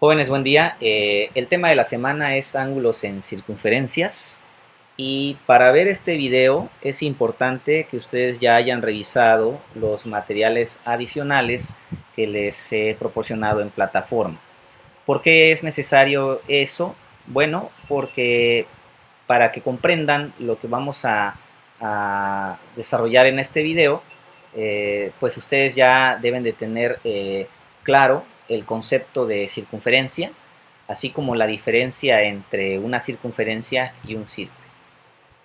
Jóvenes, buen día. El tema de la semana es ángulos en circunferencias y para ver este video es importante que ustedes ya hayan revisado los materiales adicionales que les he proporcionado en plataforma. ¿Por qué es necesario eso? Bueno, porque para que comprendan lo que vamos a desarrollar en este video, pues ustedes ya deben de tener claro el concepto de circunferencia, así como la diferencia entre una circunferencia y un círculo.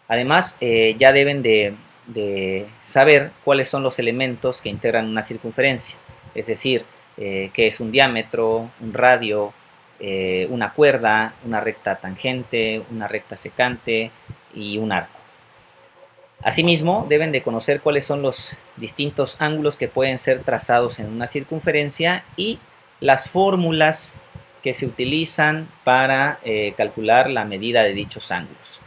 Además, ya deben de saber cuáles son los elementos que integran una circunferencia, es decir, qué es un diámetro, un radio, una cuerda, una recta tangente, una recta secante y un arco. Asimismo, deben de conocer cuáles son los distintos ángulos que pueden ser trazados en una circunferencia y las fórmulas que se utilizan para calcular la medida de dichos ángulos.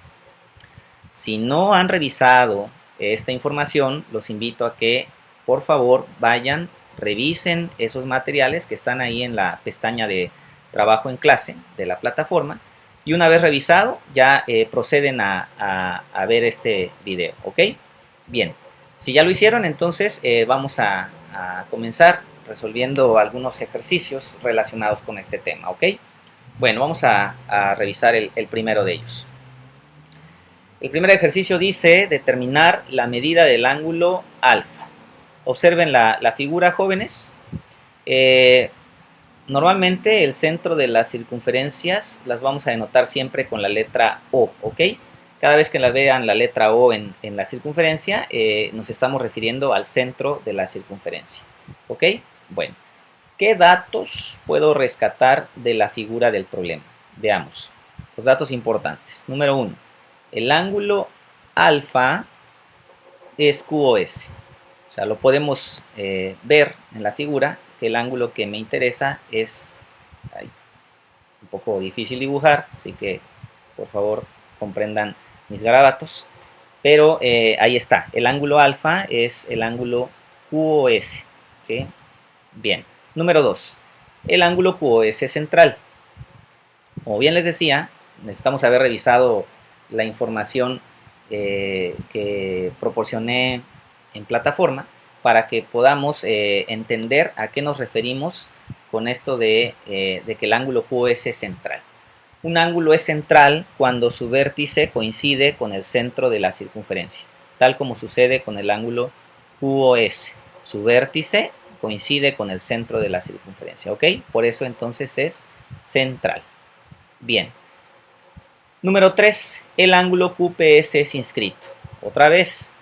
Si no han revisado esta información, los invito a que por favor vayan, revisen esos materiales que están ahí en la pestaña de trabajo en clase de la plataforma y una vez revisado ya proceden a ver este video, ¿ok? Bien, si ya lo hicieron, entonces vamos a comenzar resolviendo algunos ejercicios relacionados con este tema, ¿ok? Bueno, vamos a revisar el primero de ellos. El primer ejercicio dice determinar la medida del ángulo alfa. Observen la figura, jóvenes. Normalmente el centro de las circunferencias las vamos a denotar siempre con la letra O, ¿ok? Cada vez que la vean la letra O en la circunferencia, nos estamos refiriendo al centro de la circunferencia, ¿ok? Bueno, ¿qué datos puedo rescatar de la figura del problema? Veamos, los datos importantes. Número 1. El ángulo alfa es QoS. O sea, lo podemos ver en la figura que el ángulo que me interesa es un poco difícil dibujar, así que por favor comprendan mis garabatos. Pero ahí está, el ángulo alfa es el ángulo QoS. ¿Sí? Bien. Número 2. El ángulo QoS central. Como bien les decía, necesitamos haber revisado la información que proporcioné en plataforma para que podamos entender a qué nos referimos con esto de que el ángulo QoS es central. Un ángulo es central cuando su vértice coincide con el centro de la circunferencia, tal como sucede con el ángulo QoS. Su vértice coincide con el centro de la circunferencia, ¿ok? Por eso entonces es central. Bien. Número 3. El ángulo QPS es inscrito. Otra vez,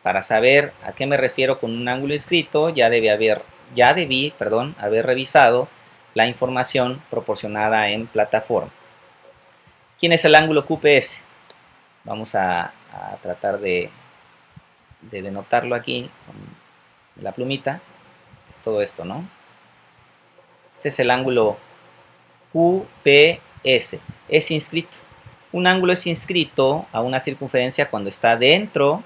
para saber a qué me refiero con un ángulo inscrito, ya debí haber revisado la información proporcionada en plataforma. ¿Quién es el ángulo QPS? Vamos a tratar de denotarlo aquí con la plumita. Es todo esto, ¿no? Este es el ángulo QPS. Es inscrito. Un ángulo es inscrito a una circunferencia cuando está dentro,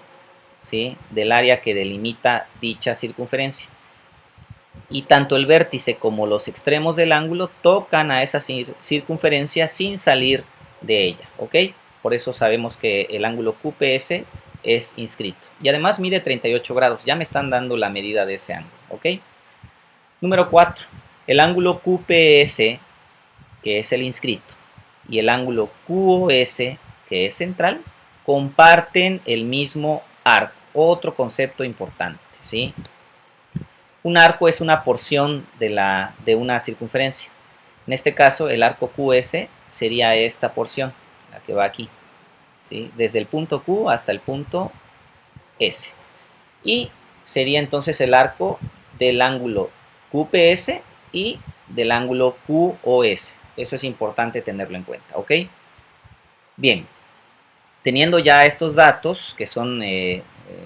¿sí?, del área que delimita dicha circunferencia. Y tanto el vértice como los extremos del ángulo tocan a esa circunferencia sin salir de ella, ¿ok? Por eso sabemos que el ángulo QPS es inscrito. Y además mide 38 grados. Ya me están dando la medida de ese ángulo, ¿ok? Número 4. El ángulo QPS, que es el inscrito, y el ángulo QoS, que es central, comparten el mismo arco. Otro concepto importante, ¿sí? Un arco es una porción de una circunferencia. En este caso, el arco QS sería esta porción, la que va aquí, ¿sí?, desde el punto Q hasta el punto S. Y sería entonces el arco del ángulo QPS y del ángulo QoS. Eso es importante tenerlo en cuenta, ¿ok? Bien, teniendo ya estos datos, que son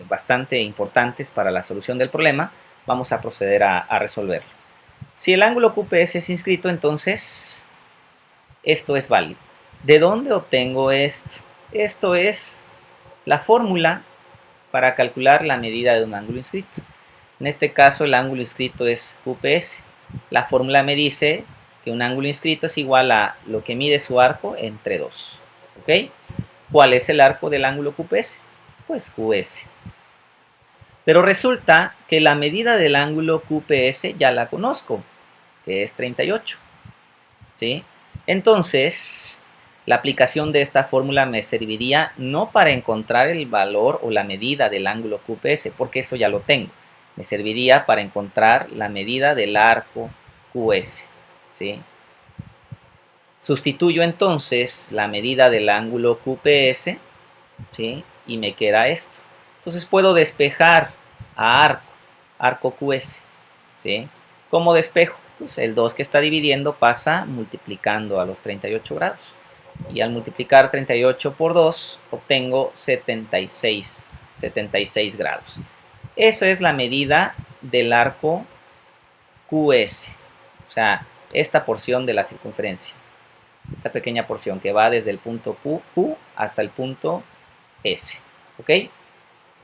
bastante importantes para la solución del problema, vamos a proceder a resolverlo. Si el ángulo QPS es inscrito, entonces esto es válido. ¿De dónde obtengo esto? Esto es la fórmula para calcular la medida de un ángulo inscrito. En este caso, el ángulo inscrito es QPS. La fórmula me dice que un ángulo inscrito es igual a lo que mide su arco entre 2. ¿Ok? ¿Cuál es el arco del ángulo QPS? Pues QS. Pero resulta que la medida del ángulo QPS ya la conozco, que es 38. ¿Sí? Entonces, la aplicación de esta fórmula me serviría no para encontrar el valor o la medida del ángulo QPS, porque eso ya lo tengo. Me serviría para encontrar la medida del arco QS. ¿Sí? Sustituyo entonces la medida del ángulo QPS, ¿sí? Y me queda esto. Entonces puedo despejar a arco QS. ¿Sí? ¿Cómo despejo? Pues el 2 que está dividiendo pasa multiplicando a los 38 grados. Y al multiplicar 38 por 2 obtengo 76 grados. Esa es la medida del arco QS. O sea, esta porción de la circunferencia. Esta pequeña porción que va desde el punto Q hasta el punto S. ¿Ok?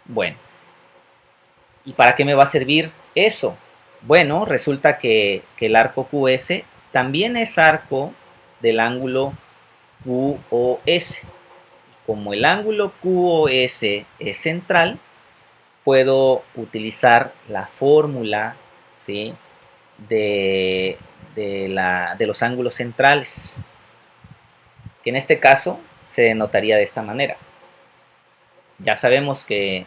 Bueno. ¿Y para qué me va a servir eso? Bueno, resulta que el arco QS también es arco del ángulo QoS. Como el ángulo QoS es central, puedo utilizar la fórmula, ¿sí?, de los ángulos centrales, que en este caso se denotaría de esta manera. Ya sabemos que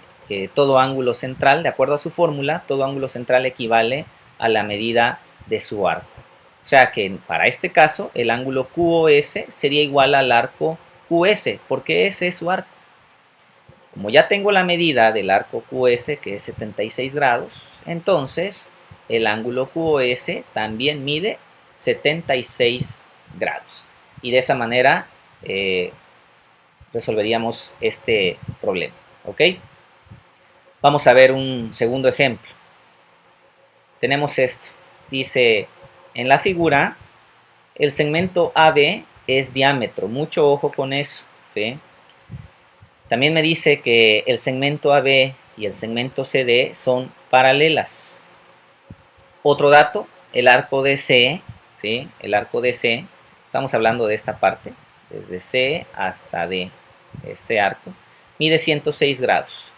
todo ángulo central, de acuerdo a su fórmula, todo ángulo central equivale a la medida de su arco. O sea que para este caso el ángulo QoS sería igual al arco QS, porque ese es su arco. Como ya tengo la medida del arco QS, que es 76 grados, entonces el ángulo QoS también mide 76 grados. Y de esa manera resolveríamos este problema. ¿Ok? Vamos a ver un segundo ejemplo. Tenemos esto. Dice, en la figura, el segmento AB es diámetro. Mucho ojo con eso, ¿sí? También me dice que el segmento AB y el segmento CD son paralelas. Otro dato, el arco DC, ¿sí? El arco DC, estamos hablando de esta parte, desde C hasta D, este arco, mide 106 grados.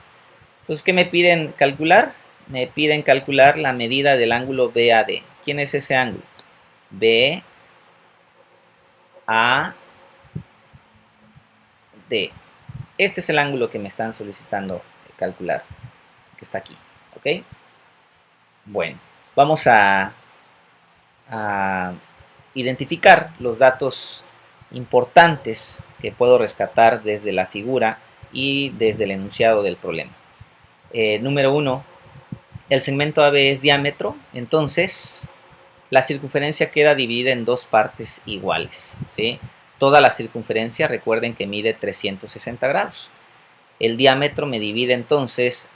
Entonces, ¿qué me piden calcular? Me piden calcular la medida del ángulo BAD. ¿Quién es ese ángulo? BAD. Este es el ángulo que me están solicitando calcular, que está aquí. ¿Ok? Bueno, vamos a identificar los datos importantes que puedo rescatar desde la figura y desde el enunciado del problema. Número 1, el segmento AB es diámetro, entonces la circunferencia queda dividida en dos partes iguales, ¿sí? Toda la circunferencia, recuerden que mide 360 grados. El diámetro me divide entonces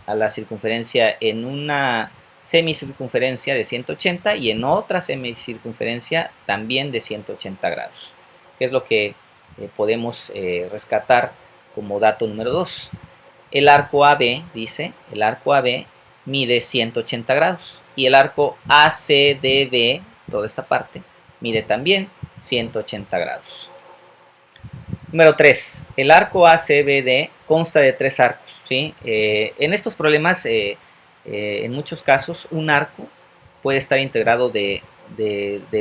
a la circunferencia en una semicircunferencia de 180 y en otra semicircunferencia también de 180 grados, que es lo que podemos rescatar como dato número 2. El arco AB, dice, el arco AB mide 180 grados y el arco ACDB, toda esta parte, mide también 180 grados. Número 3. El arco ACBD consta de 3 arcos, ¿sí? En estos problemas, en muchos casos, un arco puede estar integrado de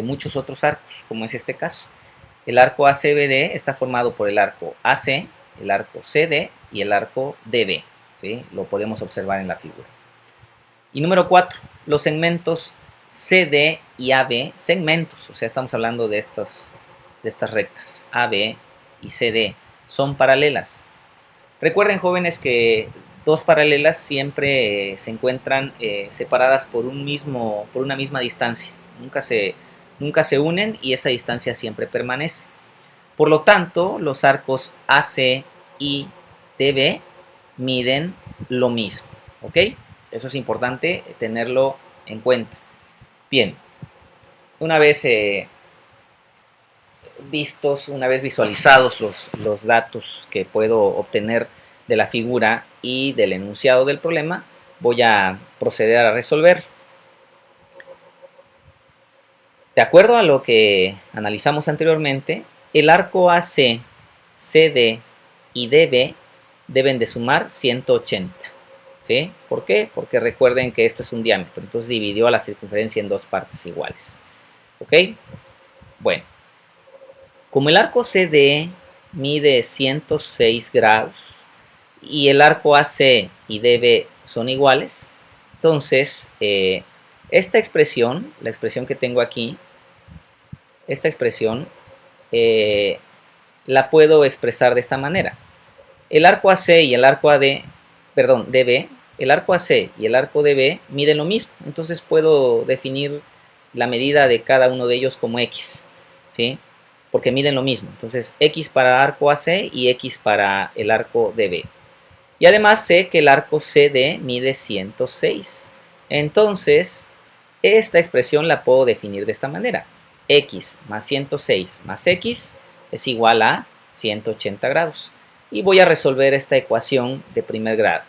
muchos otros arcos, como es este caso. El arco ACBD está formado por el arco AC, el arco CD y el arco DB, ¿sí? Lo podemos observar en la figura. Y número 4, los segmentos CD y AB, segmentos, o sea, estamos hablando de estas rectas, AB y CD, son paralelas. Recuerden, jóvenes, que dos paralelas siempre se encuentran separadas por una misma distancia. Nunca se unen y esa distancia siempre permanece. Por lo tanto, los arcos AC y DB miden lo mismo. ¿Ok? Eso es importante tenerlo en cuenta. Bien, una vez visualizados los datos que puedo obtener de la figura y del enunciado del problema, voy a proceder a resolver. De acuerdo a lo que analizamos anteriormente, el arco AC, CD y DB deben de sumar 180. ¿Sí? ¿Por qué? Porque recuerden que esto es un diámetro, entonces dividió a la circunferencia en dos partes iguales. ¿Ok? Bueno, como el arco CD mide 106 grados y el arco AC y DB son iguales, entonces esta expresión, la expresión que tengo aquí, esta expresión la puedo expresar de esta manera. El arco AC y el arco DB, el arco AC y el arco DB miden lo mismo, entonces puedo definir la medida de cada uno de ellos como X, ¿sí? Porque miden lo mismo, entonces X para arco AC y X para el arco DB. Y además sé que el arco CD mide 106, entonces esta expresión la puedo definir de esta manera. X más 106 más X es igual a 180 grados. Y voy a resolver esta ecuación de primer grado.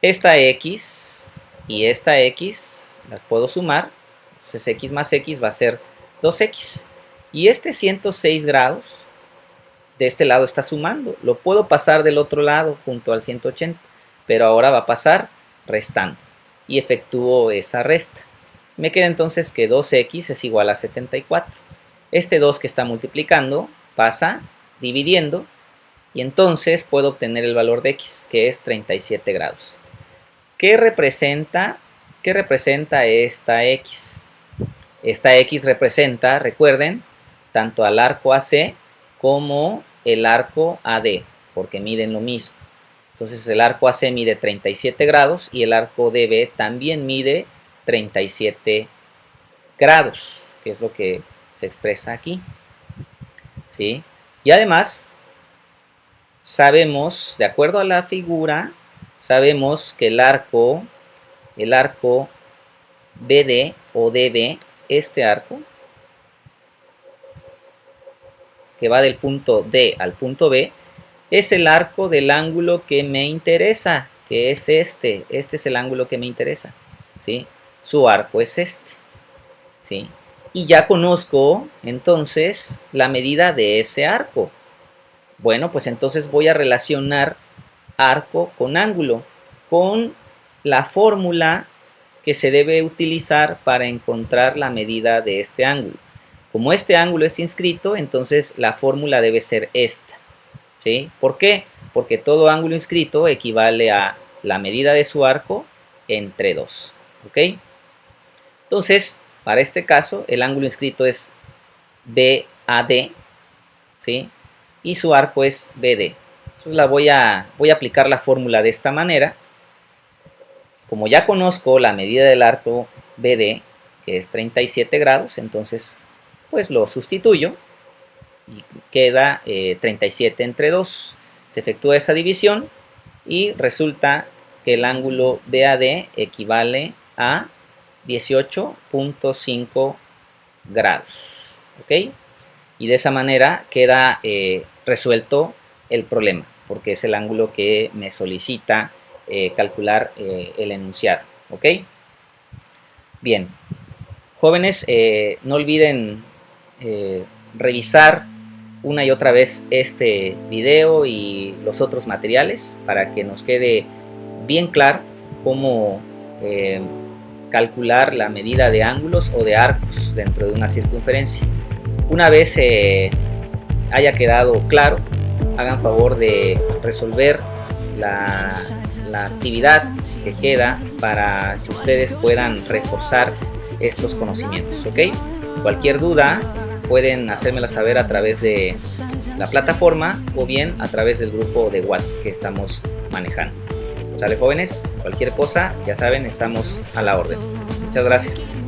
Esta X y esta X las puedo sumar. Entonces X más X va a ser 2X. Y este 106 grados de este lado está sumando. Lo puedo pasar del otro lado junto al 180. Pero ahora va a pasar restando. Y efectúo esa resta. Me queda entonces que 2X es igual a 74. Este 2 que está multiplicando pasa dividiendo. Y entonces puedo obtener el valor de X, que es 37 grados. ¿Qué representa esta X? Esta X representa, recuerden, tanto al arco AC como el arco AD, porque miden lo mismo. Entonces el arco AC mide 37 grados y el arco DB también mide 37 grados, que es lo que se expresa aquí. ¿Sí? Y además sabemos, de acuerdo a la figura, sabemos que el arco BD o DB, este arco, que va del punto D al punto B, es el arco del ángulo que me interesa, que es este es el ángulo que me interesa, ¿sí? Su arco es este, ¿sí? Y ya conozco entonces la medida de ese arco. Bueno, pues entonces voy a relacionar arco con ángulo, con la fórmula que se debe utilizar para encontrar la medida de este ángulo. Como este ángulo es inscrito, entonces la fórmula debe ser esta, ¿sí? ¿Por qué? Porque todo ángulo inscrito equivale a la medida de su arco entre 2, ¿ok? Entonces, para este caso, el ángulo inscrito es BAD, ¿sí? Y su arco es BD. Entonces voy a aplicar la fórmula de esta manera. Como ya conozco la medida del arco BD, que es 37 grados, entonces pues lo sustituyo y queda 37 entre 2. Se efectúa esa división y resulta que el ángulo BAD equivale a 18.5 grados. ¿Ok? Y de esa manera queda resuelto el problema, porque es el ángulo que me solicita calcular el enunciado. ¿Ok? Bien, jóvenes, no olviden revisar una y otra vez este video y los otros materiales para que nos quede bien claro cómo calcular la medida de ángulos o de arcos dentro de una circunferencia. Una vez haya quedado claro, hagan favor de resolver la actividad que queda para que ustedes puedan reforzar estos conocimientos, ¿ok? Cualquier duda pueden hacérmela saber a través de la plataforma o bien a través del grupo de WhatsApp que estamos manejando. ¿Sale, jóvenes? Cualquier cosa, ya saben, estamos a la orden. Muchas gracias.